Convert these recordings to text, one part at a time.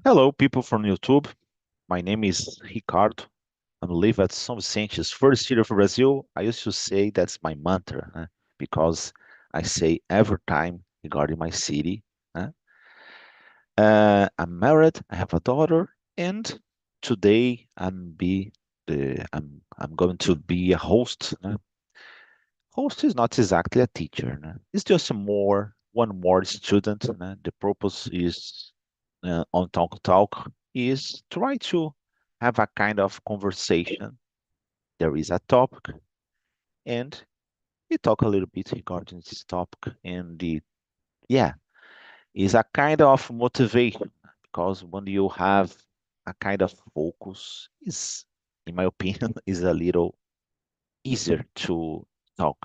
Hello, people from YouTube. My name is Ricardo. I live at São Vicente, first year of Brazil. I used to say that's my mantra, because I say every time regarding my city. huh? I'm married. I have a daughter, and today I'm going to be a host. Host is not exactly a teacher. It's just one more student. The purpose is on Talk Talk is try to have a kind of conversation. There is a topic, and we talk a little bit regarding this topic, and yeah, is a kind of motivation because when you have a kind of focus, is in my opinion, is a little easier to talk.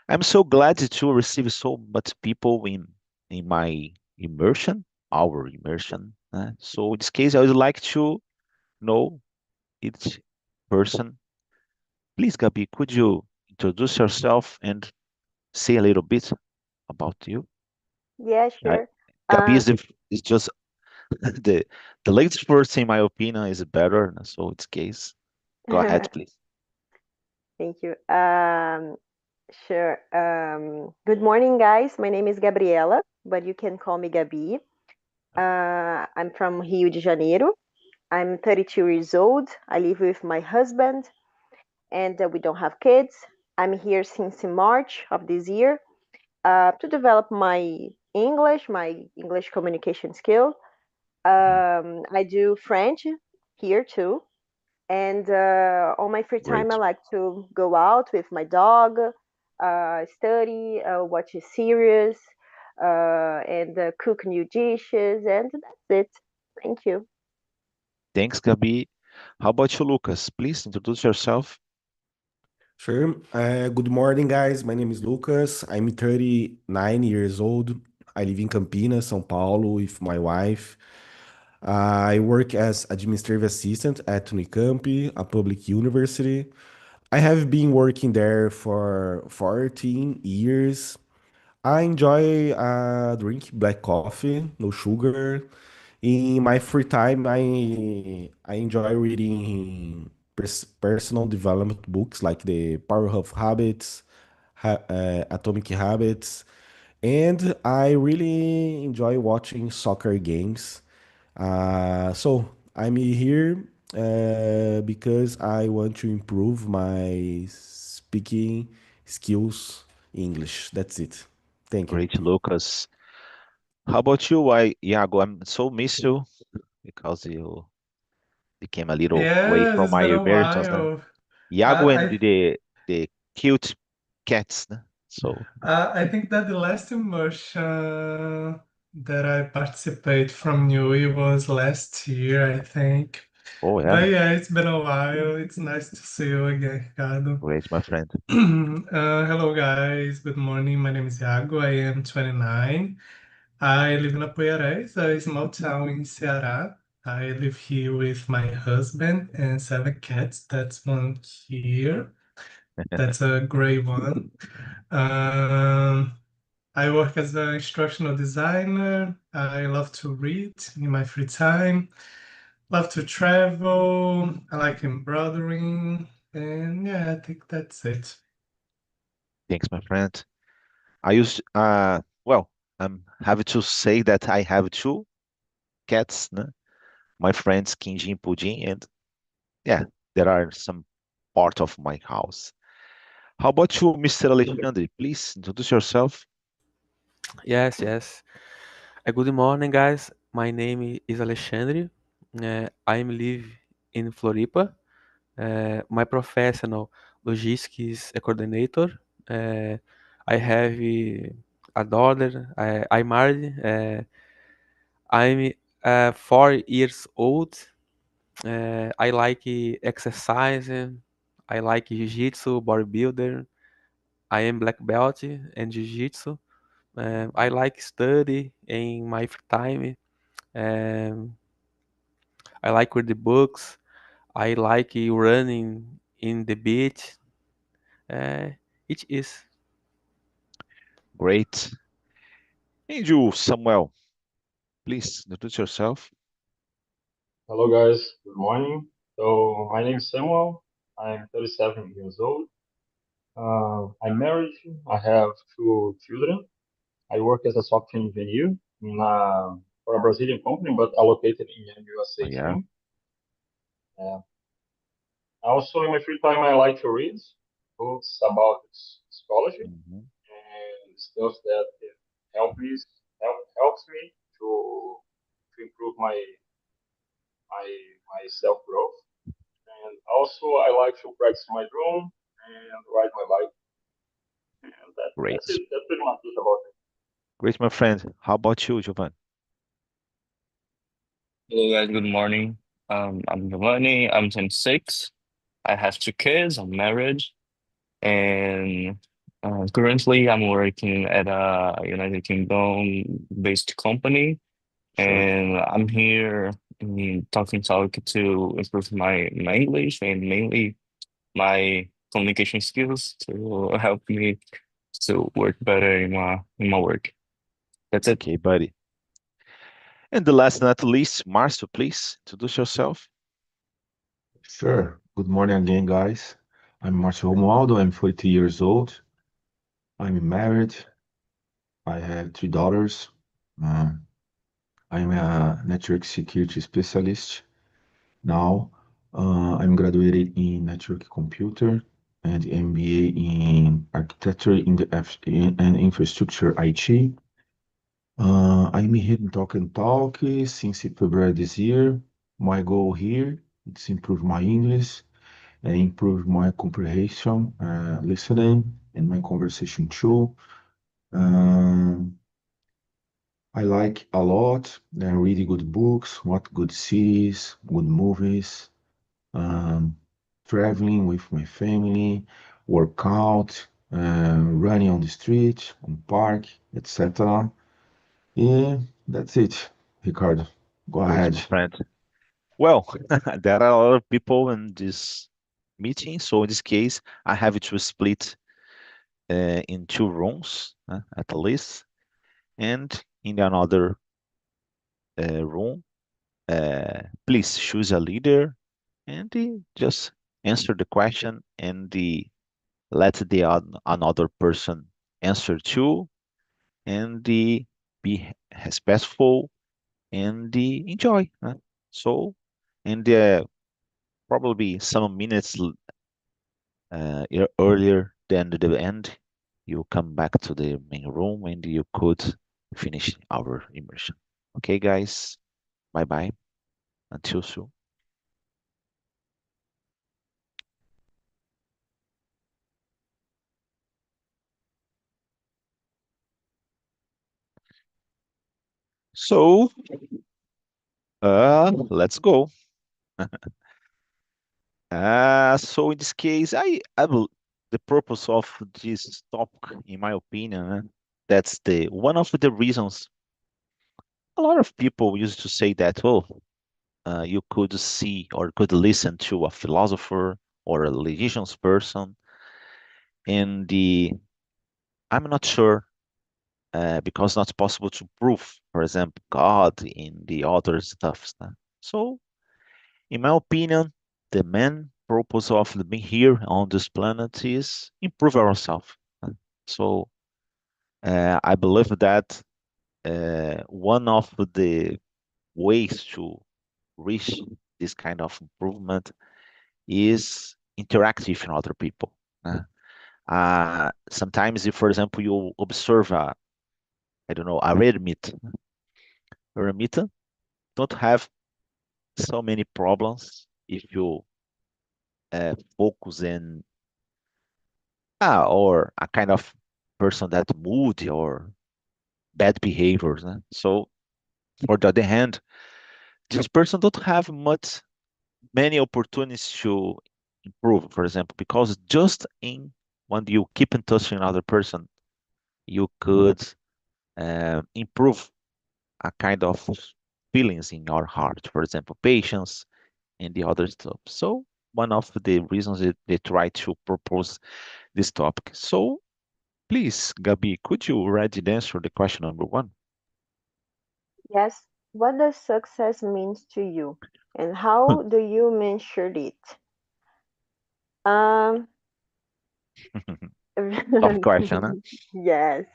I'm so glad to receive so much people in my immersion, our immersion. So in this case, I would like to know each person. Please, Gabi, could you introduce yourself and say a little bit about you? Yeah, I, sure. Gabi Uh, is just the the latest person, in my opinion, is better. So in this case, go ahead, please. Thank you. Sure. Good morning, guys. My name is Gabriela, but you can call me Gabi. I'm from Rio de Janeiro. I'm 32 years old. I live with my husband, and we don't have kids. I'm here since March of this year to develop my English communication skill. I do French here too. And on my free time, I Great, like to go out with my dog, study, watch a series, and cook new dishes, and that's it. Thank you. thanks, Gabi. How about you, Lucas? Please introduce yourself. Sure. Good morning, guys. My name is Lucas. I'm 39 years old. I live in Campinas, São Paulo, with my wife. I work as administrative assistant at Unicamp, a public university. I have been working there for 14 years. I enjoy drink black coffee, no sugar. In my free time, I enjoy reading personal development books like The Power of Habits, Atomic Habits, and I really enjoy watching soccer games. So I'm here because I want to improve my speaking skills English. That's it. Thank you. Great, Lucas. How about you, Iago? I'm so miss you because you became a little away Yes, from it's my been a immersions. while. Iago and I the cute cats. So, I think that the last immersion that I participate from you it was last year, I think. oh But yeah, yeah, it's been a while. It's nice to see you again, Ricardo. great, my friend. Hello, guys. Good morning. My name is Iago. I am 29. I live in Apoiarés, a small town in Ceará. I live here with my husband and 7 cats. That's one here. That's a gray one. Um, I work as an instructional designer. I love to read in my free time. Love to travel. I like embroidering. And yeah, I think that's it. Thanks, my friend. I used well, I'm happy to say that I have two cats, my friends Kinji and Pudim, and yeah, there are some part of my house. How about you, Mr. Alexandre? Please introduce yourself. Yes, yes. Good morning, guys. My name is Alexandre. I live in Floripa. My professional logistics coordinator. Uh, I have a daughter. I'm married. I'm 4 years old. I like exercising. I like jiu-jitsu, bodybuilder. I am black belt in jiu-jitsu. I like study in my free time. Um, I like read the books. I like running in the beach. Uh, it is. Great. And you, Samuel, please introduce yourself. Hello guys, good morning. So my name is Samuel. I'm 37 years old. I'm married. I have two children. I work as a software engineer for a Brazilian company, but allocated in the USA Oh, yeah. team. Uh, Also, in my free time, I like to read books about psychology Mhm. and stuff that help me helps me to improve my my self growth. And also, I like to practice my drum and ride my bike. And that's Great. it. That's pretty much it about it. Great, my friend. How about you, Giovanni? Hello guys, good morning. I'm Giovanni. I'm 26. I have two kids. I'm married, and currently I'm working at a United Kingdom-based company, Sure. and I'm here in Talking Talk to improve my English and mainly my communication skills to help me to work better in my work. That's it. Okay, buddy. And the last but not least, Marcio, please introduce yourself. Sure. Good morning again, guys. I'm Marcio Romualdo. I'm 42 years old. I'm married. I have three daughters. Um, I'm a network security specialist now. I'm graduated in network computer and MBA in architecture and infrastructure IT. I'm here in Talk and Talk since February this year. My goal here is improve my English and improve my comprehension, listening, and my conversation too. Um, I like a lot reading good books, watch good series, good movies, um, traveling with my family, workout, running on the street, on park, etc. Yeah, that's it, Ricardo. Go Great, ahead. my friend. Well, there are a lot of people in this meeting, so in this case, I have to split in two rooms at least, and in another room, please choose a leader and just answer the question and let another person answer too, and be respectful and enjoy. So, and probably some minutes earlier than the end, you come back to the main room and you could finish our immersion. Okay, guys, bye bye. Until soon. So, let's go. So in this case, the purpose of this topic, in my opinion, that's the one of the reasons a lot of people used to say that, oh, you could see or could listen to a philosopher or a religious person, and I'm not sure because it's not possible to prove, for example, God in the other stuff. So, in my opinion, the main purpose of being here on this planet is improve ourselves. So, I believe that one of the ways to reach this kind of improvement is interact with other people. Sometimes, if, for example, you observe I don't know, a eremit don't have so many problems if you focus in or a kind of person that moody or bad behaviors. So, for the other hand, this person don't have many opportunities to improve, for example, because just in when you keep in touch with another person, you could improve a kind of feelings in your heart, for example, patience and the other stuff. So one of the reasons they try to propose this topic. So please, Gabi, could you already answer the question number one? Yes. What does success means to you? And how do you measure it? Um, Tough question, huh? yes.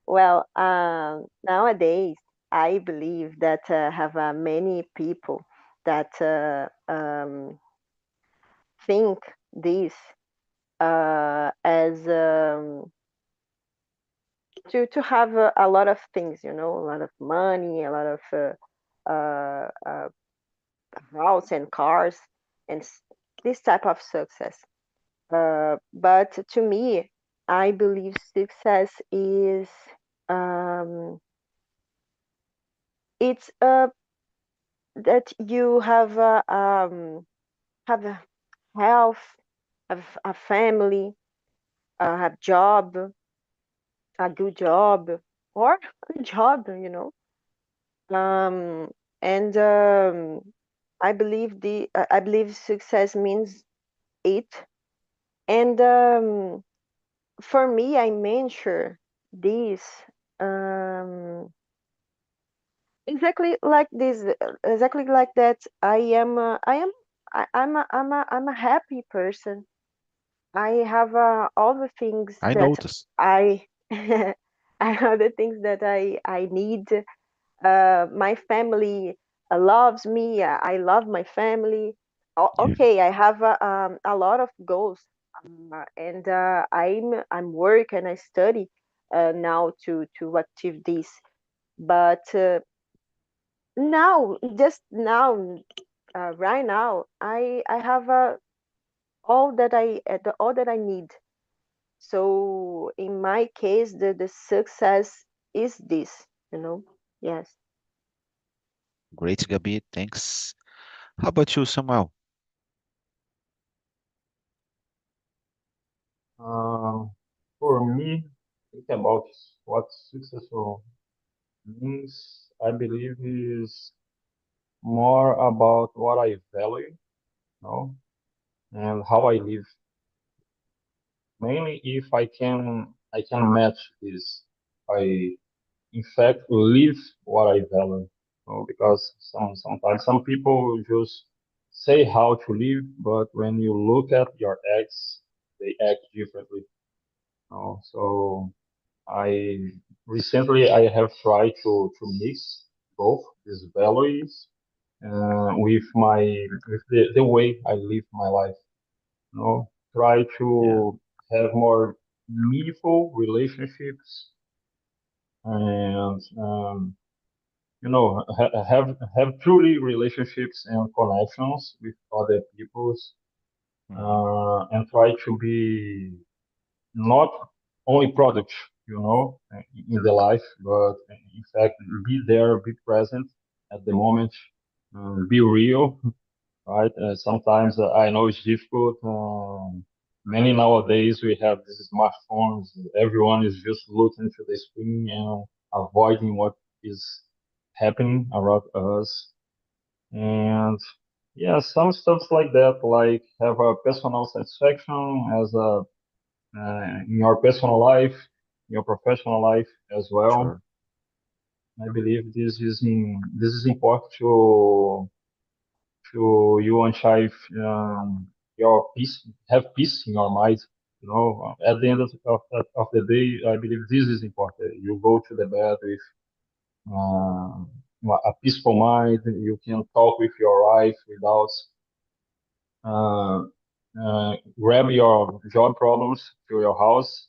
Well, nowadays, I believe that have many people that think this as to have a lot of things, a lot of money, a lot of house and cars, and this type of success. But to me, I believe success is it's that you have a health, have a family, have job, a good job, or a job. Um, and I believe success means it. And for me, I measure this um, exactly like this, exactly like that. I'm a happy person. I have all the things I that noticed. I I have the things that I need. My family loves me. I love my family. Yeah. Okay, I have a lot of goals, and I'm work and I study now to achieve this. But now, just now, right now, I have all that I need. So in my case, the success is this. Yes. Great, Gabi. Thanks. How about you, Samuel? Um, for me, think about what successful means. I believe is more about what I value, and how I live. Mainly if I can match this. I in fact live what I value. Because sometimes some people just say how to live, but when you look at your acts, they act differently. So I recently I have tried to mix both these values with the way I live my life. Try Yeah. to have more meaningful relationships and have truly relationships and connections with other peoples, Mhm. and try to be not only product, in the life, but in fact be there, be present at the moment, be real, right? Sometimes I know it's difficult. Many nowadays we have these smartphones. Everyone is just looking to the screen and avoiding what is happening around us. And yeah, some stuff like that, like have a personal satisfaction as a in your personal life, your professional life as well. Sure. I believe this is important to you achieve your peace, have peace in your mind. At the end of the day, I believe this is important. You go to the bed with a peaceful mind. You can talk with your wife without uh, grab your job problems to your house.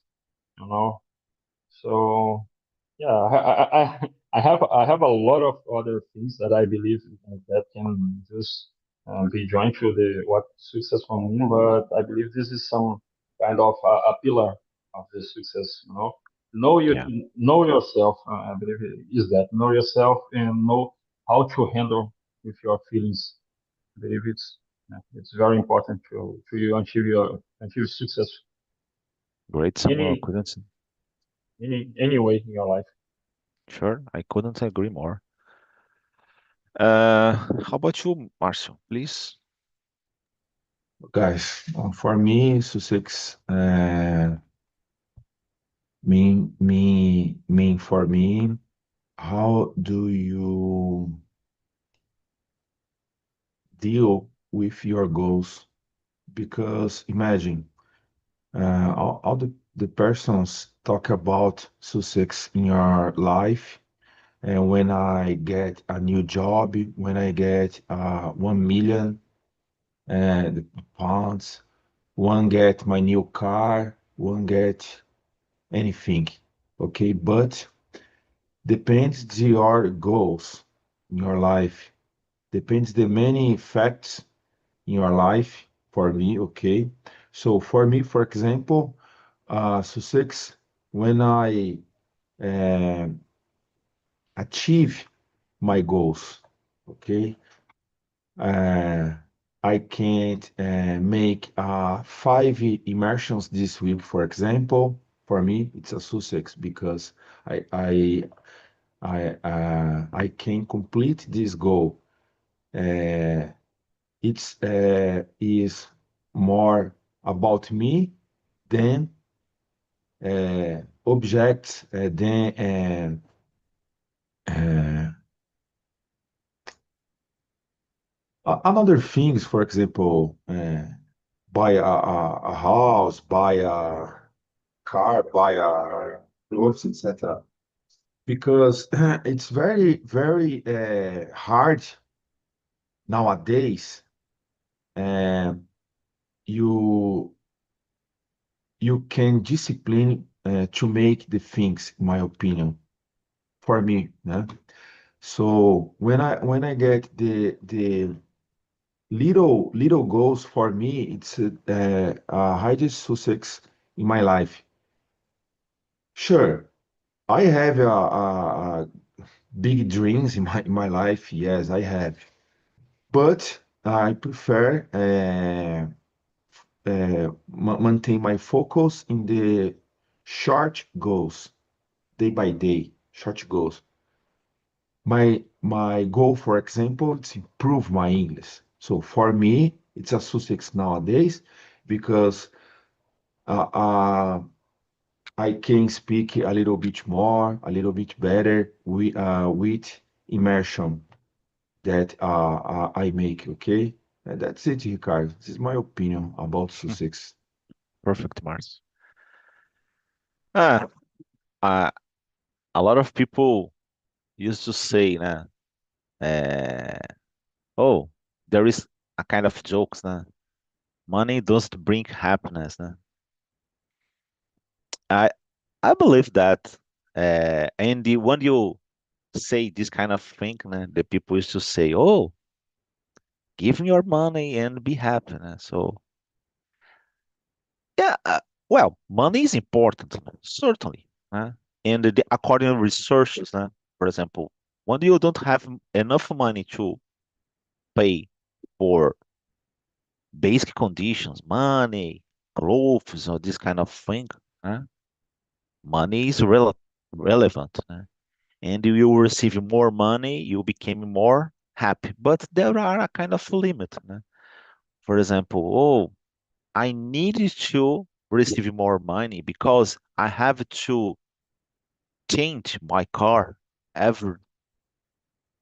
You know, so yeah, I have a lot of other things that I believe that can just be joined to the what success for me. But I believe this is some kind of a pillar of the success. Know you Yeah. know yourself. I believe it is that know yourself and know how to handle with your feelings. I believe it's very important to you achieve success Great, Samuel. any Couldn't. any way in your life. Sure. I couldn't agree more. How about you, Marcio, please? Guys, for me, success mean for me, how do you deal with your goals. Because imagine, all the persons talk about success in your life. And when I get a new job, when I get 1 million pounds, one get my new car, one get anything. Okay, but depends your goals in your life. Depends the many facts in your life for me. Okay, so for me, for example, success when I uh, achieve my goals. Okay, uh, I can't make 5 immersions this week, for example. For me, it's a success because I I I can complete this goal. Uh, it's is more about me than objects than uh, another things. For example, buy a house, buy a car, buy a clothes, etc. Because it's very hard nowadays. And you you can discipline to make the things, in my opinion, for me. Né? So when I get the little goals for me, it's a highest success in my life. Sure, I have a big dreams in my life. Yes, I have, but I prefer maintain my focus in the short goals, day by day, short goals. My goal, for example, is improve my English. So for me, it's a success nowadays because uh, uh, I can speak a little bit more, a little bit better with immersion that I make. Okay, and that's it, Ricardo. This is my opinion about success. Perfect, Mars. Ah, uh, a lot of people used to say, né? Oh, there is a kind of jokes, né? Money doesn't bring happiness, né? I I believe that, when you say this kind of thing, né, the people used to say, "Oh, give me your money and be happy." Né? So yeah, well, money is important, certainly, né? And according to researchers, né, for example, when you don't have enough money to pay for basic conditions, money, clothes, or this kind of thing, né, money is relevant. Né? And you will receive more money, you become more happy. But there are a kind of limit. Né? For example, oh, I needed to receive more money because I have to change my car every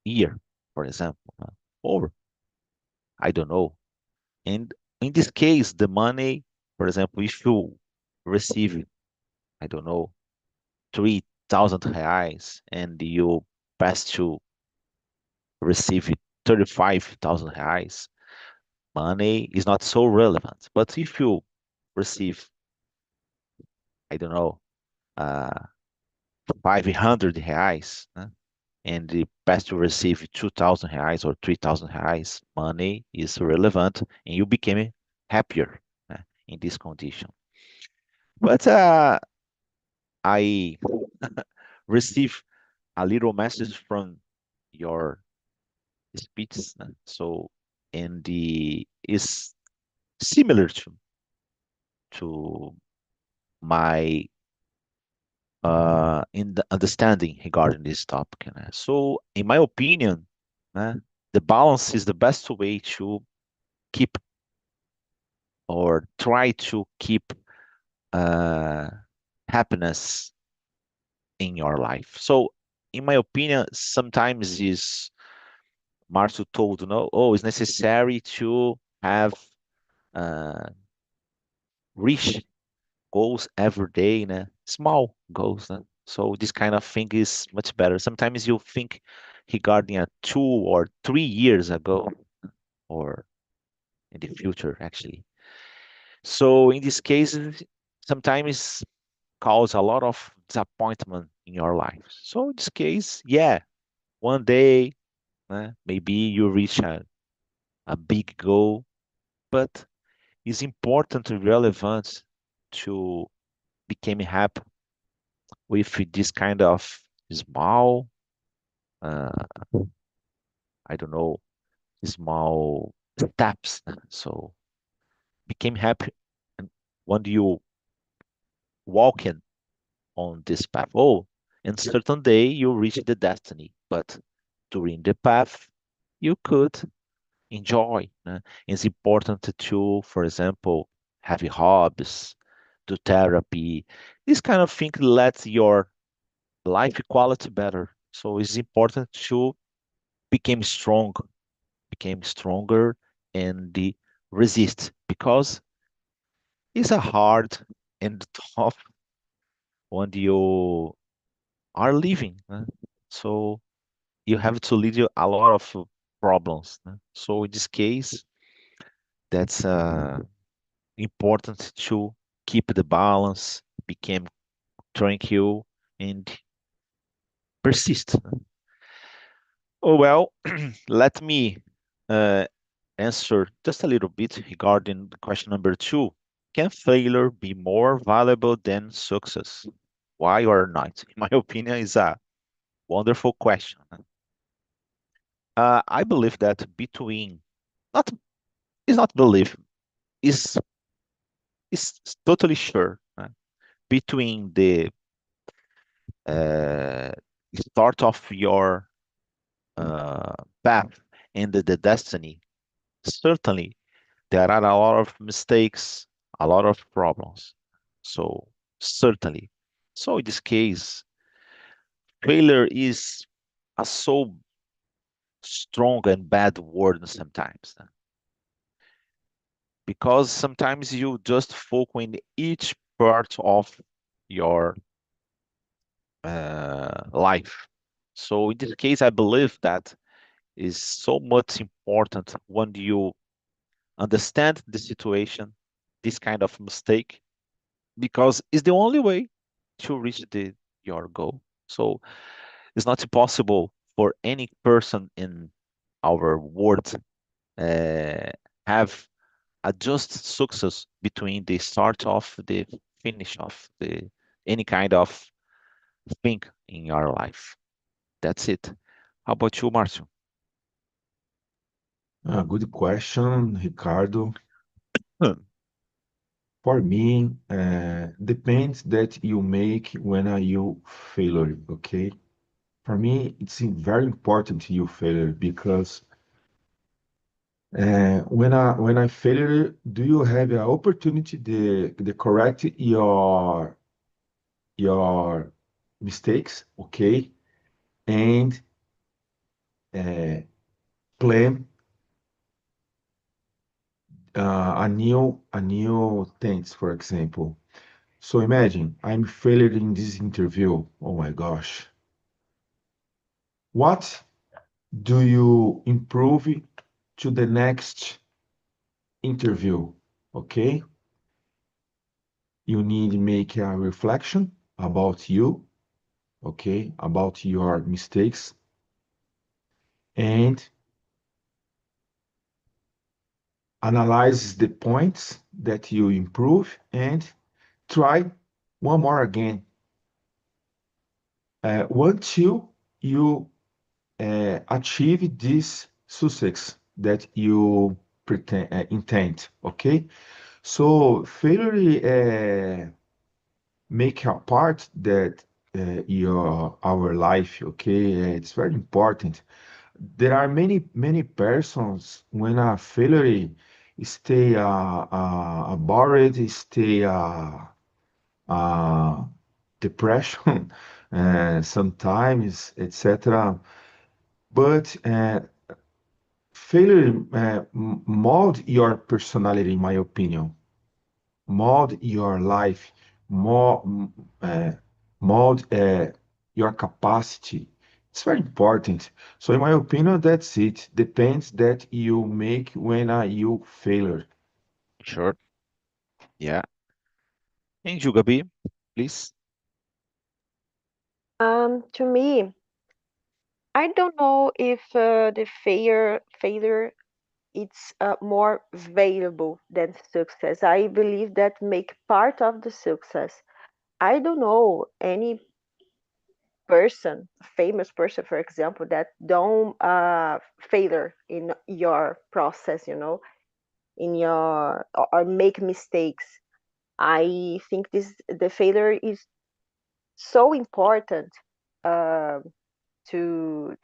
year, for example. Or I don't know. And in this case, the money, for example, if you receive, I don't know, 3,000 reais and you pass to receive 35,000 reais, money is not so relevant. But if you receive, I don't know, uh, 500 reais, and the pass to receive 2,000 reais or 3,000 reais, money is relevant and you became happier in this condition. But I receive a little message from your speech. So, and the is similar to my in the understanding regarding this topic. So, in my opinion, the balance is the best way to keep or try to keep uh, happiness in your life. So, in my opinion, sometimes is Marcio told, no, oh, it's necessary to have uh, reach goals every day, né? Small goals, né? So this kind of thing is much better. Sometimes you think regarding a 2 or 3 years ago, or in the future, actually. So in this case, sometimes cause a lot of disappointment in your life. So in this case, yeah, one day, maybe you reach a big goal, but it's important and relevant to become happy with this kind of small, uh, I don't know, small steps. So became happy and when you walking on this path. Oh, in certain day you reach the destiny, but during the path you could enjoy. It's important to, for example, have hobbies, do therapy. This kind of thing lets your life quality better. So it's important to became stronger and the resist because it's a hard and tough when you are living. So you have to lead you a lot of problems. So in this case, that's important to keep the balance, become tranquil, and persist. Oh well, let me uh, answer just a little bit regarding the question number two. Can failure be more valuable than success? Why or not? In my opinion, is a wonderful question. I believe that between not is not belief is is totally sure between the uh, start of your path and the destiny. Certainly, there are a lot of mistakes, a lot of problems. So certainly. So in this case, failure is a so strong and bad word sometimes. Because sometimes you just focus in each part of your life. So in this case, I believe that is so much important when you understand the situation, this kind of mistake, because it's the only way to reach your goal. So it's not possible for any person in our world uh, have a just success between the start of the finish of the any kind of thing in your life. That's it. How about you, Marcio? Good question, Ricardo. Hmm. For me, depends that you make when are you failure, okay? For me, it's very important you failure because when I failure, do you have an opportunity to correct your mistakes, okay? And uh, plan a new things, for example. So imagine I'm failed in this interview. Oh my gosh. What do you improve to the next interview? Okay. You need to make a reflection about you, okay, about your mistakes, and analyze the points that you improve and try one more again until you achieve this success that you intend. Okay, so failure make a part that your our life. Okay, it's very important. There are many persons when a failure stay bored, stay uh, depression, sometimes, etc. But Failure mold your personality, in my opinion. Mold your life, mold your capacity. It's very important. So, in my opinion, that's it. Depends that you make when you failure. Sure. Yeah. And you, Gabi, please. To me, I don't know if the failure it's more valuable than success. I believe that make part of the success. I don't know any person, famous person, for example, that don't failure in your process, in your or make mistakes. I think this the failure is so important uh, to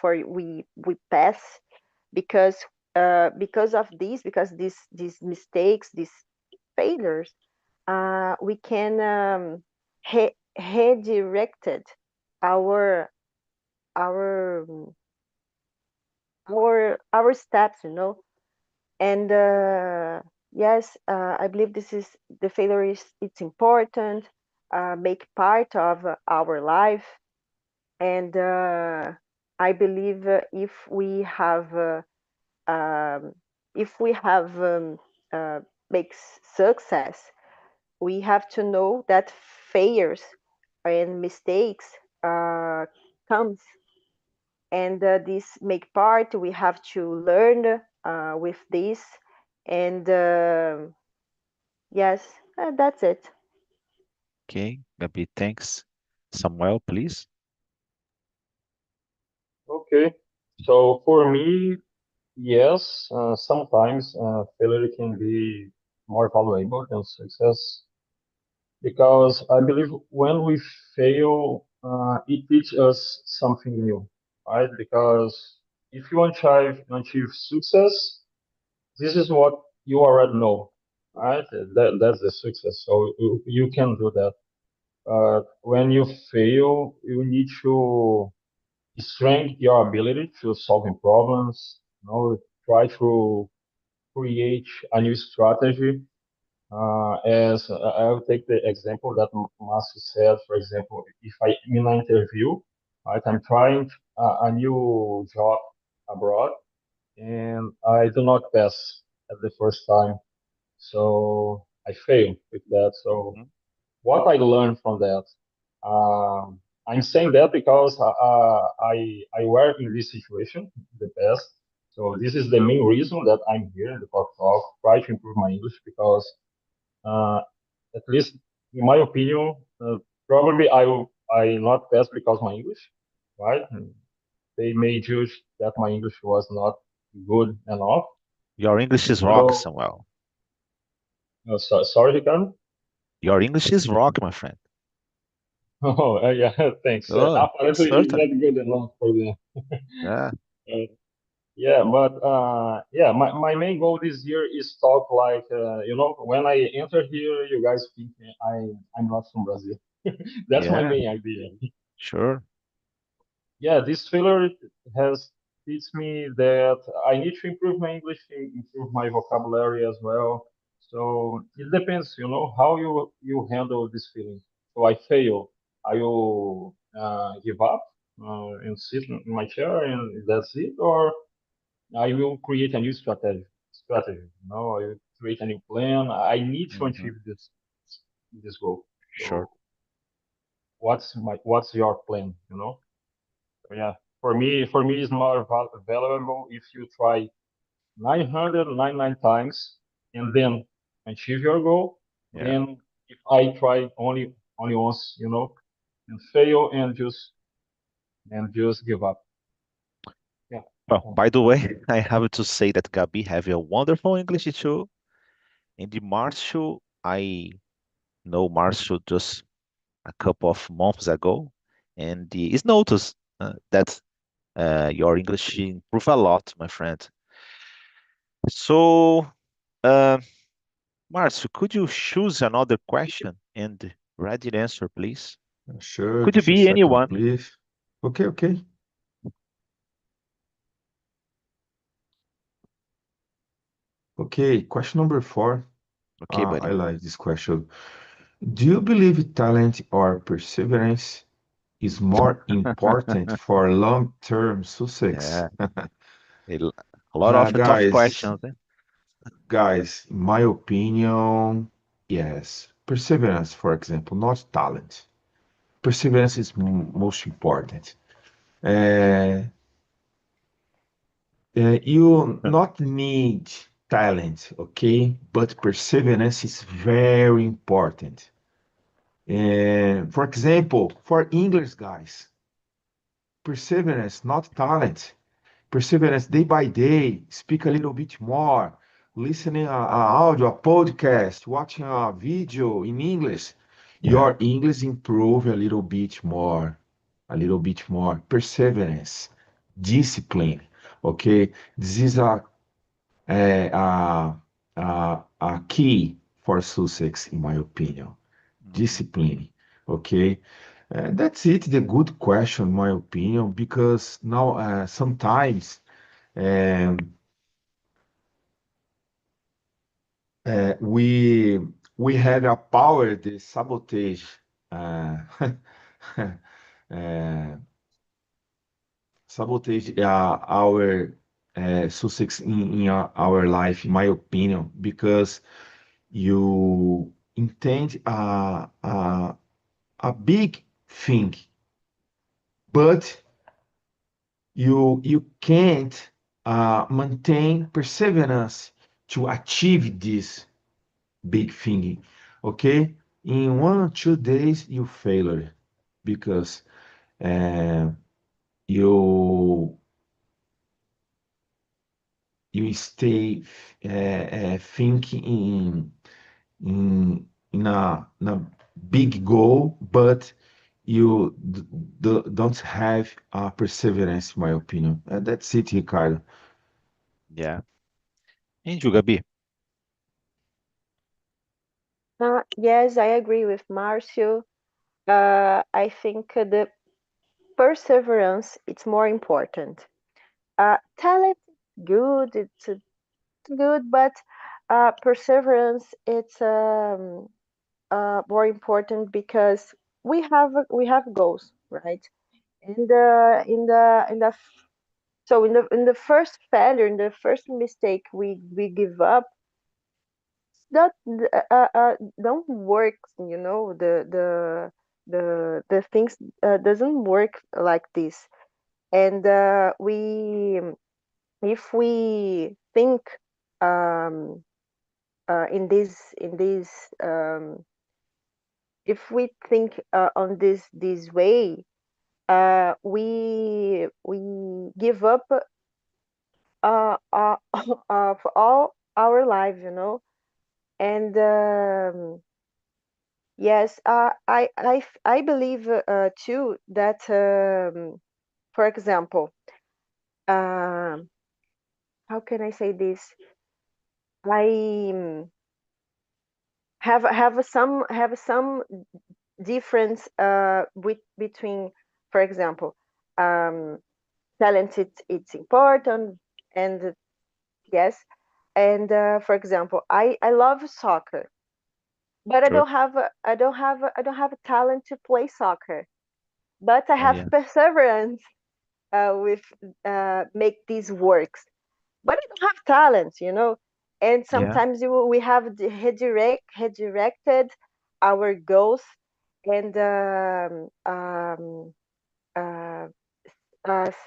for we pass because of these because these mistakes these failures we can redirected our our our steps, and yes, I believe this is the failure is it's important, make part of our life, and I believe um, if we have uh, makes success, we have to know that failures and mistakes uh, comes, and this make part. We have to learn with this, and yes, that's it. Okay, Gabi, thanks. Samuel, please. Okay. So for me, yes, sometimes failure can be more valuable than success because I believe when we fail, it teaches us something new, right? Because if you want to achieve success, this is what you already know, right? That's the success. So you can do that. When you fail, you need to strengthen your ability to solving problems. Try to create a new strategy. As I will take the example that Márcio said, for example, if I in an interview, right, I'm trying a new job abroad and I do not pass at the first time, so I fail with that. So Mhm. what I learned from that, I'm saying that because I were in this situation in the past. So this is the main reason that I'm here in the talk, try to improve my English because uh, at least in my opinion, probably I not pass because my English, right? They may judge that my English was not good enough. Your English is rock, So, Samuel. sorry, Ricardo. Your English is rock, my friend. Oh, yeah, thanks. Oh, Apparently, it's certainly. not good enough for them. Yeah, Yeah, but yeah, my main goal this year is talk like when I enter here, you guys think I'm not from Brazil. That's my yeah, main idea. sure. Yeah, this filler has teach me that I need to improve my English, improve my vocabulary as well. So it depends, how you handle this feeling. So I fail, I will give up and sit in my chair and that's it, or I will create a new strategy. I will create a new plan. I need to Hmm. achieve this goal. Sure. So what's your plan? Yeah, for me, it's more valuable if you try 999 times and then achieve your goal. Yeah. Then if I try only once, and fail and just give up. Yeah. Well, by the way, I have to say that Gabi have a wonderful English too. And the Marshall, I know Marshall just a couple of months ago, and it's noticed that your English improved a lot, my friend. So, uh, Marcio, could you choose another question and read the answer, please? Sure, Could it just a be second, anyone? please. Okay, okay. Okay, question number 4. Okay, I buddy. like this question. Do you believe talent or perseverance is more important for long-term success? Yeah, a lot of tough Guys, questions, eh? in my opinion, yes. Perseverance, for example, not talent. Perseverance is most important. Uh, you not need talent, okay? But perseverance is very important. For example, for English guys, perseverance, not talent. Perseverance day by day, speak a little bit more, listening a audio, a podcast, watching a video in English. Your English improve a little bit more. Perseverance, discipline. Okay, this is a key for success, in my opinion. Discipline. Okay, that's it. The good question, in my opinion, because now sometimes um, we have a power to sabotage uh, uh, our success in our life, in my opinion, because you intend a big thing, but you can't maintain perseverance to achieve this big thing. Okay, in 1 or 2 days you failed because uh, you you stay thinking in a big goal, but you don't have perseverance, in my opinion. That's it, Ricardo. Yeah. And you, Gabi? Yes, I agree with Marcio. I think the perseverance it's more important. Talent good, it's good, but perseverance it's more important because we have goals, right? And so in the first failure, in the first mistake we give up, that don't work. The things doesn't work like this. And we if we think um, in this if we think on this way, we give up for all our life, and yes, I believe too that, for example, um, how can I say this? I have some difference between, for example, um, talent. It's important, and yes, and for example, I love soccer, but I Sure. don't have a talent to play soccer, but I Oh, have yeah. perseverance with make these works. But I don't have talent, and Yeah. sometimes we have redirected our goals, and uh,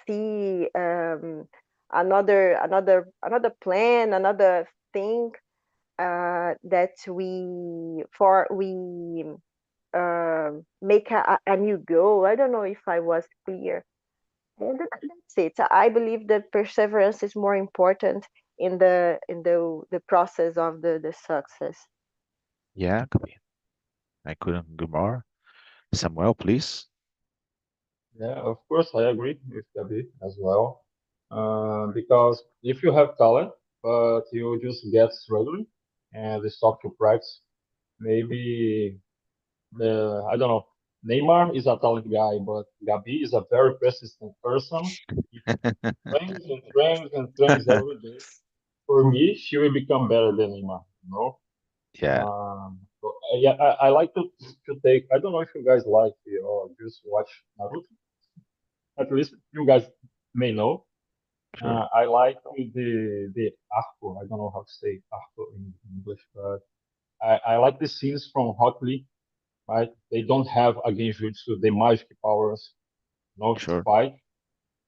see another plan, another thing that we make a new goal. I don't know if I was clear. And that's it. I believe that perseverance is more important in the process of the success. Yeah, Gabi. I couldn't agree more. Samuel, please. Yeah, of course, I agree with Gabi as well. Because if you have talent, but you just get struggling and stop to practice, maybe I don't know. Neymar is a talent guy, but Gabi is a very persistent person. He trains and trains and trains every day. for me, she will become better than Ima. Yeah, Yeah, I like to take. I don't know if you guys like or just watch Naruto. At least you guys may know. sure. I like the arco. I don't know how to say arco in English, but I like the scenes from Rock Lee. Right? They don't have against Jutsu the magic powers, to Sure. fight,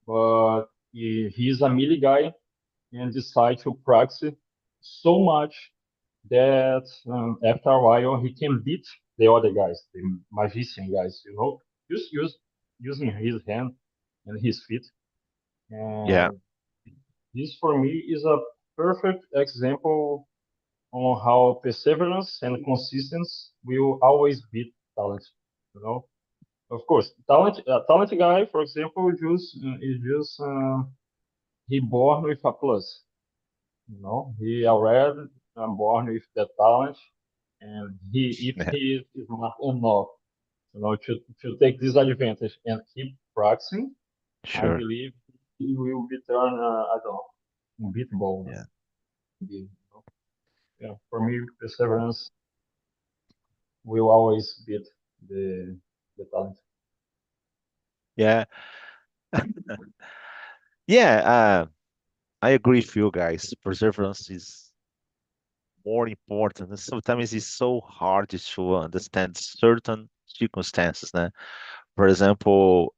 but he's a melee guy and decide to practice so much that after a while he can beat the other guys, the magician guys, just using his hand and his feet. Yeah. And this for me is a perfect example on how perseverance and consistency will always beat talent. You know, of course, talent guy, for example, is just he born with a plus. He already born with that talent, and if Yeah. he is smart enough, to take this advantage and keep practicing, I Sure. believe he will be turned, I don't know, unbeatable. Yeah. Yeah, for me, perseverance will always beat the talent. Yeah. Yeah. I agree with you guys. Perseverance is more important. And sometimes it's so hard to understand certain circumstances. Né? For example,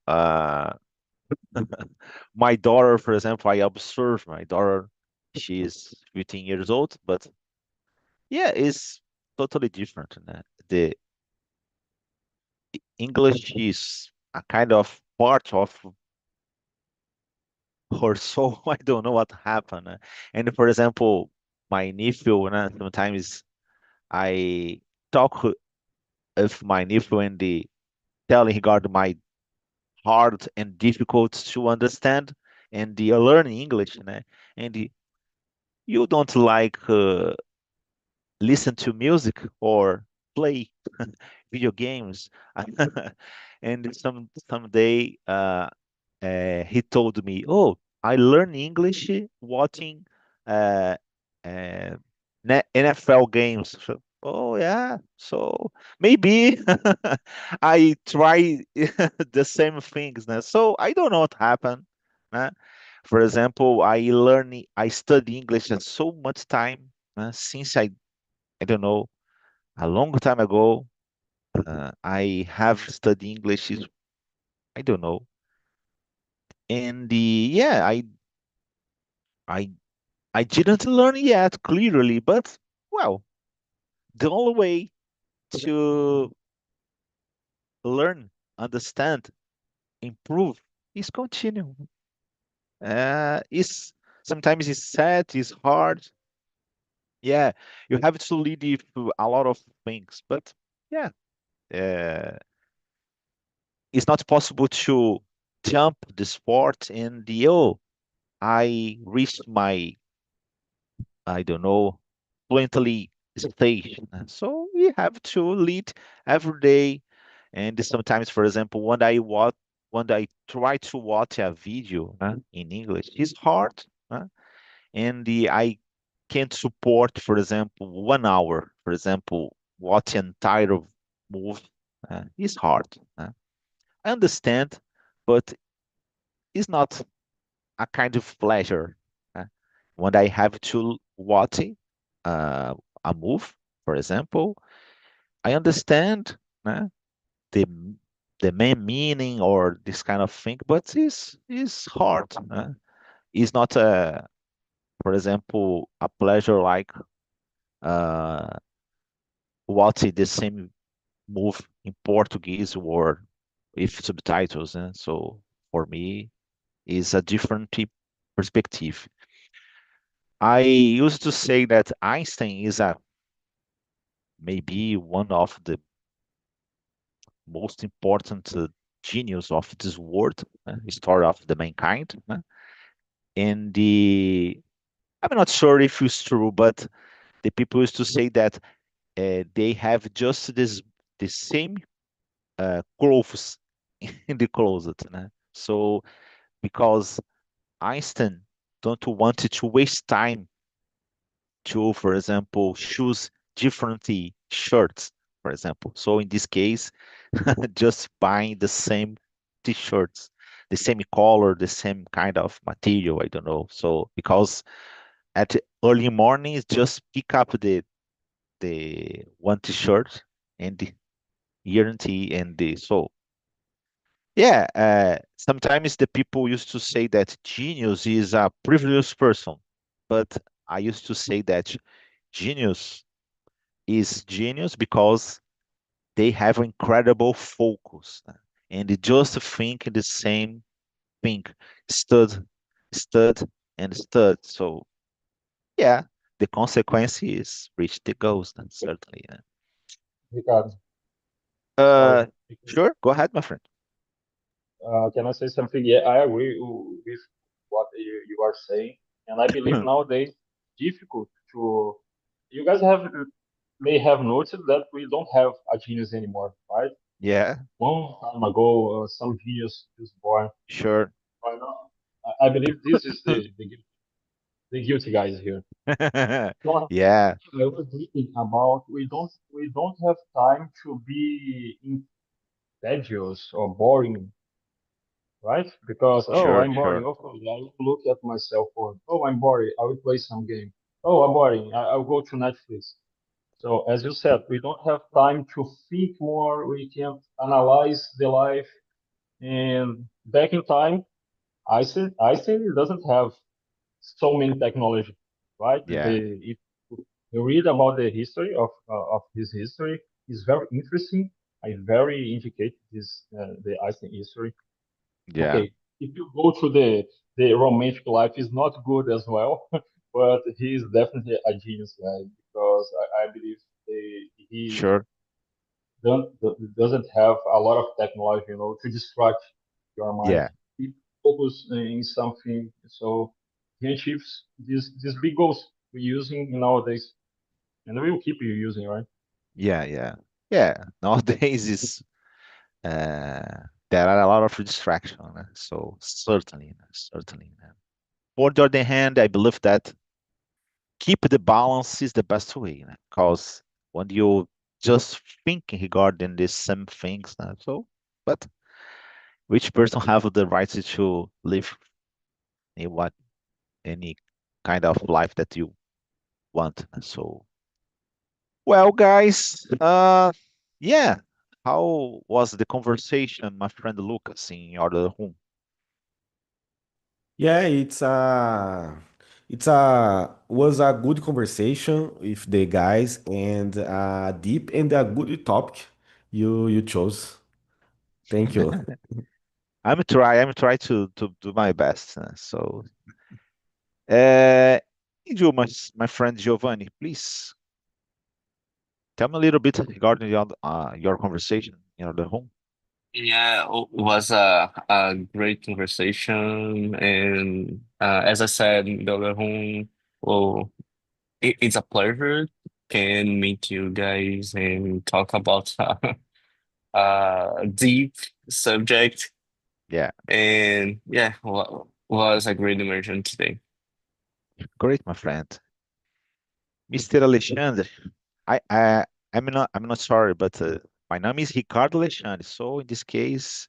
my daughter, for example, I observe my daughter. She is 15 years old, but yeah, it's totally different. Né? The English is a kind of part of her soul. I don't know what happened. And for example, my nephew, sometimes I talk with my nephew and telling he got my hard and difficult to understand and the learning English, and you don't like listen to music or play video games. And someday he told me, "Oh, I learned English watching uh, uh, NFL games." So, oh yeah, so maybe I try the same things now. So I don't know what happened. Né? For example, I study English at so much time since I don't know a long time ago. I have studied English. I don't know, and yeah, I I didn't learn yet clearly, but well, the only way to learn, understand, improve is continue. It's sometimes it's sad, it's hard. Yeah, you have to lead it through a lot of things, but yeah, uh, it's not possible to jump the sport and I reached my I don't know, fluently stage. So we have to lead every day. And sometimes, for example, when I try to watch a video in English, it's hard. And I can't support, for example, 1 hour, for example, watch an entire movie. It's hard. I understand, but it's not a kind of pleasure. Uh, when I have to watch uh, a move, for example, I understand the the main meaning or this kind of thing, but it's hard. It's not for example, a pleasure like uh, watching the same move in Portuguese or with subtitles. So for me, it's a different perspective. I used to say that Einstein is a maybe one of the most important genius of this world, story of the mankind. And I'm not sure if it's true, but the people used to say that they have just the same clothes in the closet. So because Einstein don't want to waste time to, for example, choose different shirts, for example. So in this case, just buying the same t-shirts, the same color, the same kind of material, I don't know. So because at early mornings, just pick up the one t-shirt and the guarantee and the so yeah, sometimes the people used to say that genius is a privileged person, but I used to say that genius is genius because they have incredible focus and they just think the same thing, stud, stud, and stud. So yeah, the consequence is reach the goals, certainly. Yeah. Ricardo, sorry. Uh, sure, go ahead, my friend. Can I say something? Yeah, I agree with what you are saying, and I believe nowadays difficult to. You guys may have noticed that we don't have a genius anymore, right? Yeah, Long time ago, some genius was born. sure. Right now, I believe this is the guilty guys here. So Yeah, I was thinking about we don't have time to be tedious or boring, right? Because sure, I'm boring. sure. Okay, I will look at my cell phone. I'm boring. I will play some game. I'm boring. I'll go to Netflix. So as you said, we don't have time to think more. We can analyze the life. And back in time, Einstein doesn't have so many technology, right? Yeah, If you read about the history of his history, it's very interesting. I very indicate this the Einstein history. yeah, Okay, if you go to the romantic life, is not good as well, but he is definitely a genius guy because I believe he sure. doesn't have a lot of technology, to distract your mind. Yeah, He focus in something, so he achieves these big goals we're using nowadays, and we will keep you using, right? yeah, yeah, yeah. Nowadays is there are a lot of distraction, so certainly, certainly. For the other hand, I believe that keep the balance is the best way, because when you just thinking regarding the same things, so but which person have the right to live in what any kind of life that you want. So, well, guys, yeah, how was the conversation, my friend Lucas, in your other room? Yeah, was a good conversation with the guys and a deep and a good topic you chose. Thank you. I'm try to do my best. So, uh, you, my friend Giovanni, please tell me a little bit regarding your conversation in the home. Yeah, it was a great conversation, and as I said in the other room, well, it's a pleasure can meet you guys and talk about a deep subject, Yeah, and yeah, was a great immersion today. great, my friend, Mr. Alexandre. I'm not sorry, but my name is Ricardo Alexandre. So in this case,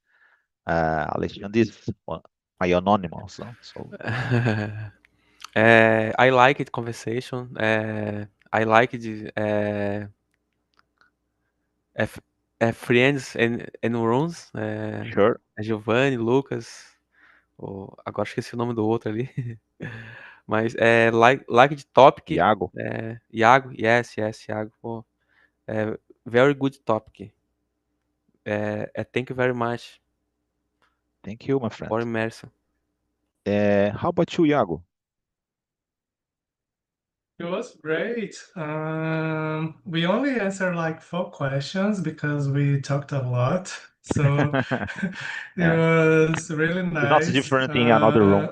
Alexandre is my anonymous. So I like it conversation. I like the F, friends and rooms. sure, Giovanni, Lucas. Agora esqueci o nome do outro ali. Mas like the topic. Iago. Iago, yes, Iago. Pô, very good topic. Thank you very much Thank you, my for friend. immersion. How about you, Iago? It was great. We only answered like 4 questions because we talked a lot. So it Yeah, was really it's not nice. different in another room.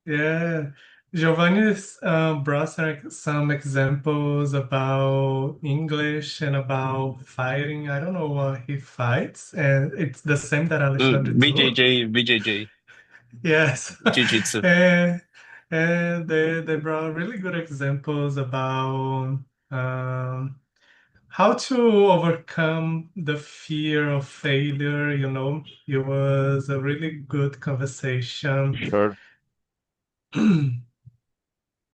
Yeah. Giovanni brought some examples about English and about fighting. I don't know what he fights, and it's the same that Alexandre do. BJJ, Yes. Jiu-Jitsu. And And they brought really good examples about how to overcome the fear of failure. It was a really good conversation. Sure.